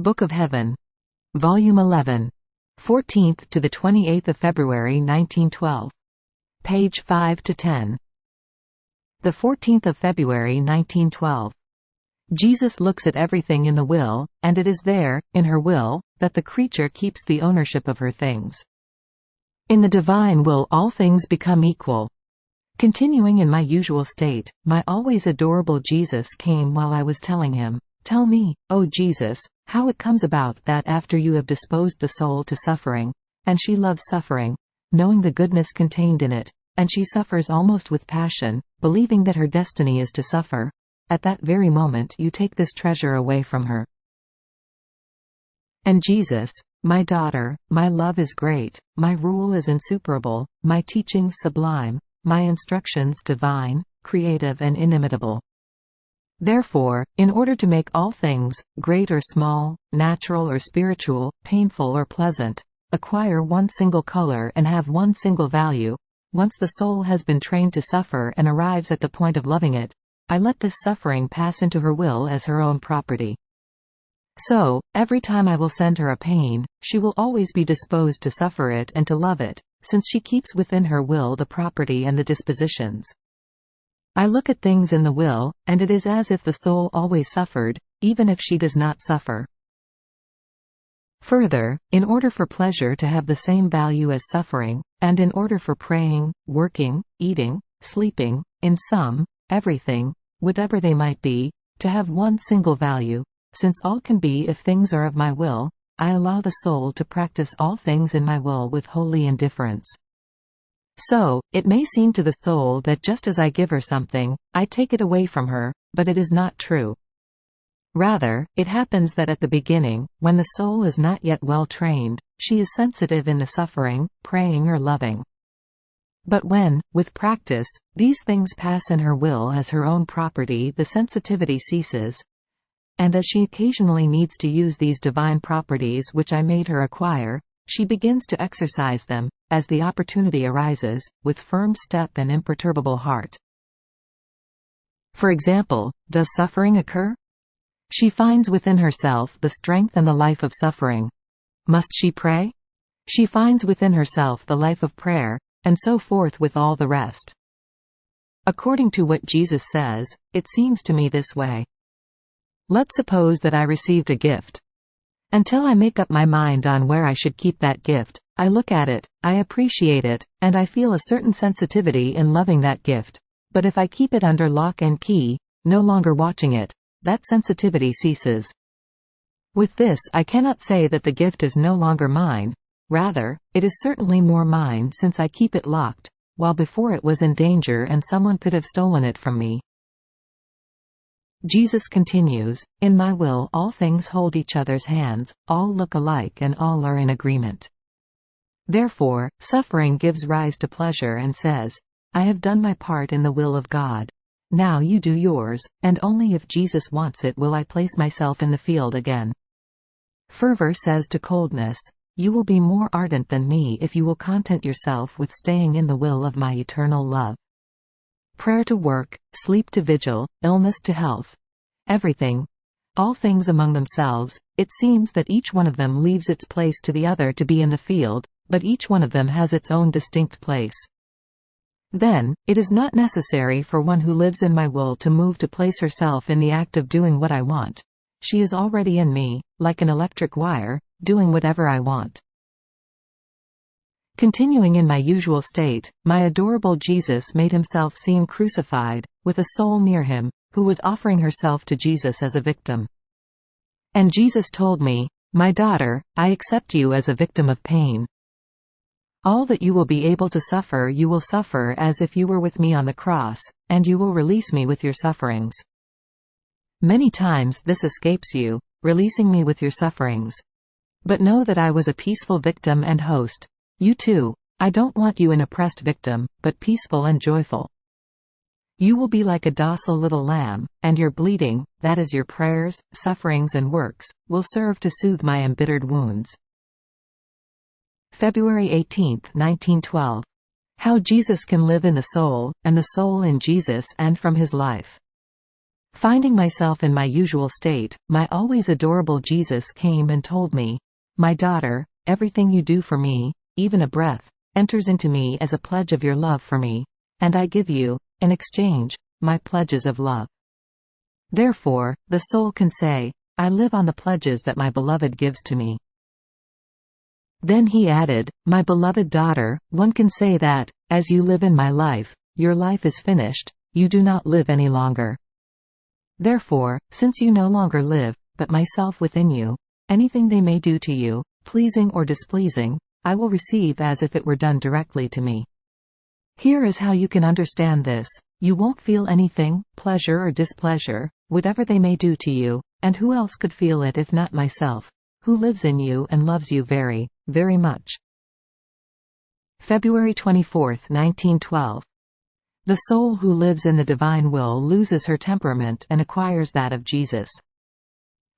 Book of Heaven. Volume 11. 14th to the 28th of February 1912. Page 5 to 10. The 14th of February 1912. Jesus looks at everything in the will, and it is there, in her will, that the creature keeps the ownership of her things. In the divine will all things become equal. Continuing in my usual state, my always adorable Jesus came while I was telling him, "Tell me, O Jesus, how it comes about that after you have disposed the soul to suffering, and she loves suffering, knowing the goodness contained in it, and she suffers almost with passion, believing that her destiny is to suffer, at that very moment you take this treasure away from her." And Jesus, "My daughter, my love is great, my rule is insuperable, my teachings sublime, my instructions divine, creative and inimitable. Therefore, in order to make all things, great or small, natural or spiritual, painful or pleasant, acquire one single color and have one single value, once the soul has been trained to suffer and arrives at the point of loving it, I let this suffering pass into her will as her own property. So, every time I will send her a pain, she will always be disposed to suffer it and to love it, since she keeps within her will the property and the dispositions. I look at things in the will, and it is as if the soul always suffered, even if she does not suffer. Further, in order for pleasure to have the same value as suffering, and in order for praying, working, eating, sleeping, in sum, everything, whatever they might be, to have one single value, since all can be if things are of my will, I allow the soul to practice all things in my will with holy indifference. So, it may seem to the soul that just as I give her something, I take it away from her, but it is not true. Rather, it happens that at the beginning, when the soul is not yet well trained, she is sensitive in the suffering, praying or loving. But when, with practice, these things pass in her will as her own property, the sensitivity ceases, and as she occasionally needs to use these divine properties which I made her acquire, she begins to exercise them, as the opportunity arises, with firm step and imperturbable heart. For example, does suffering occur? She finds within herself the strength and the life of suffering. Must she pray? She finds within herself the life of prayer, and so forth with all the rest. According to what Jesus says, it seems to me this way. Let's suppose that I received a gift. Until I make up my mind on where I should keep that gift, I look at it, I appreciate it, and I feel a certain sensitivity in loving that gift. But if I keep it under lock and key, no longer watching it, that sensitivity ceases. With this I cannot say that the gift is no longer mine, rather, it is certainly more mine since I keep it locked, while before it was in danger and someone could have stolen it from me. Jesus continues, "In my will all things hold each other's hands, all look alike and all are in agreement. Therefore, suffering gives rise to pleasure and says, I have done my part in the will of God. Now you do yours, and only if Jesus wants it will I place myself in the field again. Fervor says to coldness, you will be more ardent than me if you will content yourself with staying in the will of my eternal love. Prayer to work, sleep to vigil, illness to health. Everything, all things among themselves, it seems that each one of them leaves its place to the other to be in the field, but each one of them has its own distinct place. Then, it is not necessary for one who lives in my will to move to place herself in the act of doing what I want. She is already in me, like an electric wire, doing whatever I want." Continuing in my usual state, my adorable Jesus made himself seem crucified, with a soul near him, who was offering herself to Jesus as a victim. And Jesus told me, "My daughter, I accept you as a victim of pain. All that you will be able to suffer you will suffer as if you were with me on the cross, and you will release me with your sufferings. Many times this escapes you, releasing me with your sufferings. But know that I was a peaceful victim and host. You too, I don't want you an oppressed victim, but peaceful and joyful. You will be like a docile little lamb, and your bleating, that is your prayers, sufferings and works, will serve to soothe my embittered wounds." February 18, 1912. How Jesus can live in the soul, and the soul in Jesus and from his life. Finding myself in my usual state, my always adorable Jesus came and told me, "My daughter, everything you do for me, even a breath, enters into me as a pledge of your love for me, and I give you, in exchange, my pledges of love." Therefore, the soul can say, "I live on the pledges that my beloved gives to me." Then he added, "My beloved daughter, one can say that, as you live in my life, your life is finished, you do not live any longer. Therefore, since you no longer live, but myself within you, anything they may do to you, pleasing or displeasing, I will receive as if it were done directly to me." Here is how you can understand this. You won't feel anything, pleasure or displeasure, whatever they may do to you, and who else could feel it if not myself, who lives in you and loves you very, very much. February 24, 1912. The soul who lives in the divine will loses her temperament and acquires that of Jesus.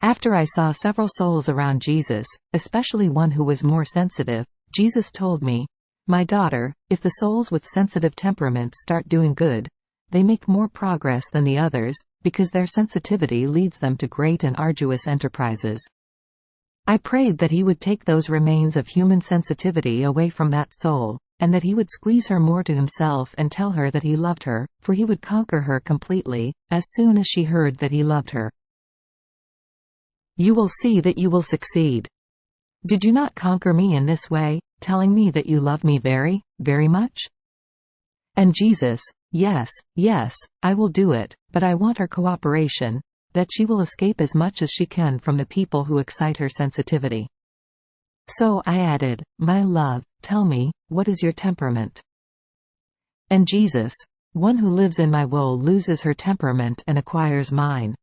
After I saw several souls around Jesus, especially one who was more sensitive, Jesus told me, "My daughter, if the souls with sensitive temperament start doing good, they make more progress than the others, because their sensitivity leads them to great and arduous enterprises." I prayed that he would take those remains of human sensitivity away from that soul, and that he would squeeze her more to himself and tell her that he loved her, for he would conquer her completely, as soon as she heard that he loved her. You will see that you will succeed. Did you not conquer me in this way, telling me that you love me very, very much? And Jesus, "Yes, yes, I will do it, but I want her cooperation, that she will escape as much as she can from the people who excite her sensitivity." So I added, "My love, tell me, what is your temperament?" And Jesus, "One who lives in my will loses her temperament and acquires mine."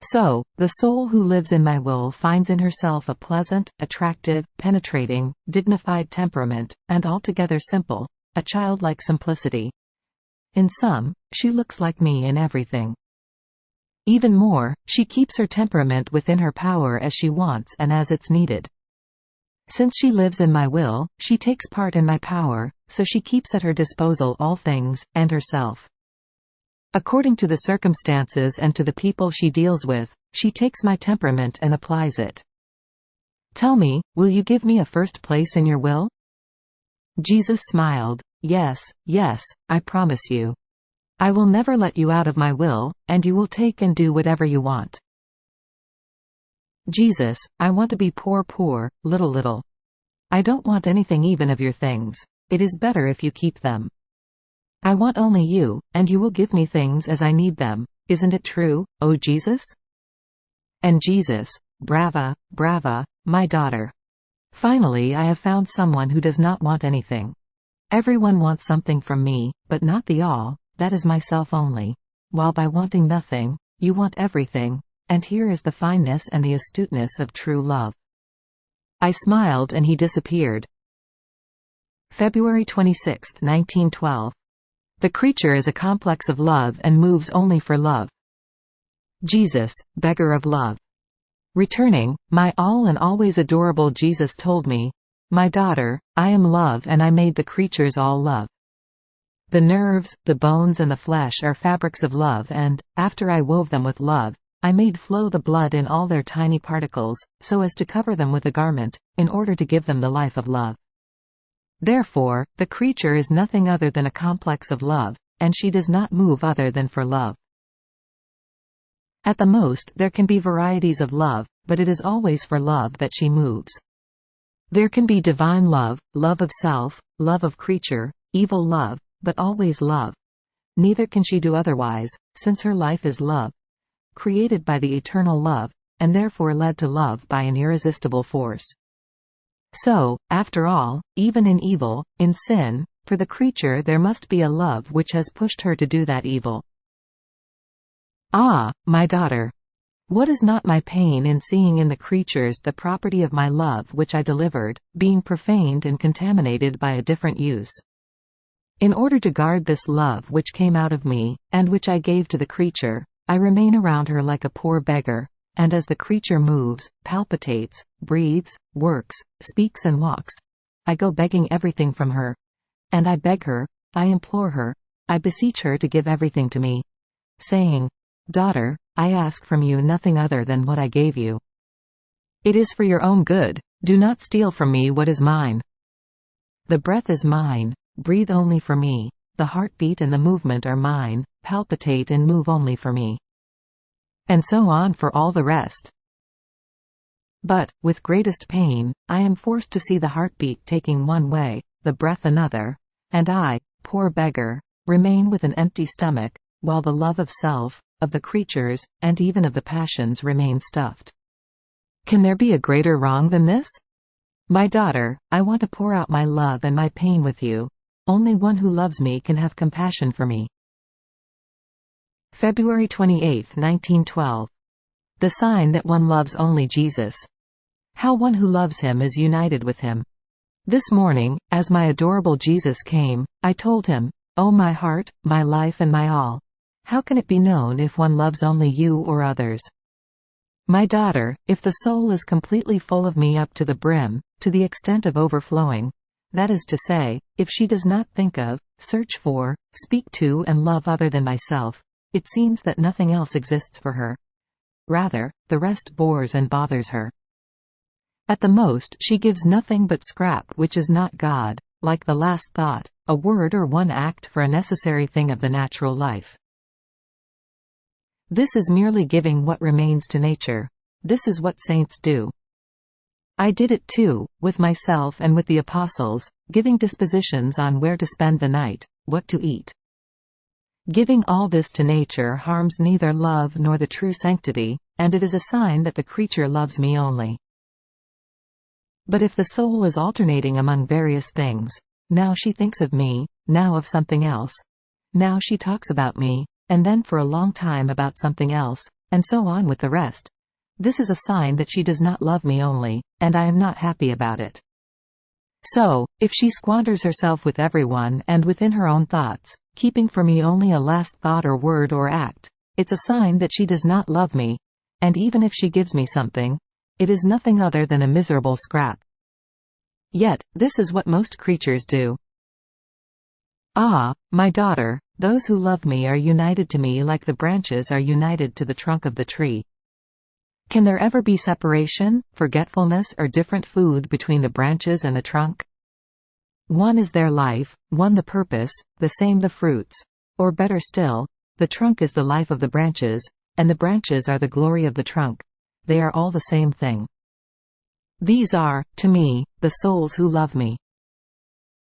So, the soul who lives in my will finds in herself a pleasant, attractive, penetrating, dignified temperament, and altogether simple, a childlike simplicity. In sum, she looks like me in everything. Even more, she keeps her temperament within her power as she wants and as it's needed. Since she lives in my will, she takes part in my power, so she keeps at her disposal all things, and herself. According to the circumstances and to the people she deals with, she takes my temperament and applies it. Tell me, will you give me a first place in your will? Jesus smiled. "Yes, yes, I promise you. I will never let you out of my will, and you will take and do whatever you want." Jesus, "I want to be poor, little, little. I don't want anything even of your things. It is better if you keep them. I want only you, and you will give me things as I need them. Isn't it true, O Jesus?" And Jesus, "Brava, brava, my daughter. Finally I have found someone who does not want anything. Everyone wants something from me, but not the all, that is myself only. While by wanting nothing, you want everything, and here is the fineness and the astuteness of true love." I smiled and he disappeared. February 26, 1912. The creature is a complex of love and moves only for love. Jesus, beggar of love. Returning, my all and always adorable Jesus told me, "My daughter, I am love and I made the creatures all love. The nerves, the bones and the flesh are fabrics of love and, after I wove them with love, I made flow the blood in all their tiny particles, so as to cover them with a garment, in order to give them the life of love. Therefore, the creature is nothing other than a complex of love, and she does not move other than for love. At the most there can be varieties of love, but it is always for love that she moves. There can be divine love, love of self, love of creature, evil love, but always love. Neither can she do otherwise, since her life is love, created by the eternal love, and therefore led to love by an irresistible force. So, after all, even in evil, in sin, for the creature there must be a love which has pushed her to do that evil. Ah, my daughter! What is not my pain in seeing in the creatures the property of my love which I delivered, being profaned and contaminated by a different use? In order to guard this love which came out of me, and which I gave to the creature, I remain around her like a poor beggar, and as the creature moves, palpitates, breathes, works, speaks and walks, I go begging everything from her. And I beg her, I implore her, I beseech her to give everything to me. saying, "Daughter, I ask from you nothing other than what I gave you. It is for your own good, do not steal from me what is mine. The breath is mine, breathe only for me. The heartbeat and the movement are mine, palpitate and move only for me." And so on for all the rest. But, with greatest pain, I am forced to see the heartbeat taking one way, the breath another, and I, poor beggar, remain with an empty stomach, while the love of self, of the creatures, and even of the passions remain stuffed. Can there be a greater wrong than this? My daughter, I want to pour out my love and my pain with you. Only one who loves me can have compassion for me. February 28, 1912. The sign that one loves only Jesus. How one who loves him is united with him. This morning, as my adorable Jesus came, I told him, "Oh my heart, my life and my all. How can it be known if one loves only you or others? My daughter, if the soul is completely full of me up to the brim, to the extent of overflowing, that is to say, if she does not think of, search for, speak to and love other than myself, it seems that nothing else exists for her. Rather, the rest bores and bothers her. At the most she gives nothing but scrap which is not God, like the last thought, a word or one act for a necessary thing of the natural life. This is merely giving what remains to nature. This is what saints do. I did it too, with myself and with the apostles, giving dispositions on where to spend the night, what to eat. Giving all this to nature harms neither love nor the true sanctity, and it is a sign that the creature loves me only. But if the soul is alternating among various things, now she thinks of me, now of something else, now she talks about me, and then for a long time about something else, and so on with the rest, this is a sign that she does not love me only, and I am not happy about it. So, if she squanders herself with everyone and within her own thoughts, keeping for me only a last thought or word or act, it's a sign that she does not love me, and even if she gives me something, it is nothing other than a miserable scrap. Yet, this is what most creatures do. Ah, my daughter, those who love me are united to me like the branches are united to the trunk of the tree. Can there ever be separation, forgetfulness or different food between the branches and the trunk? One is their life, one the purpose, the same the fruits. Or better still, the trunk is the life of the branches, and the branches are the glory of the trunk. They are all the same thing. These are, to me, the souls who love me.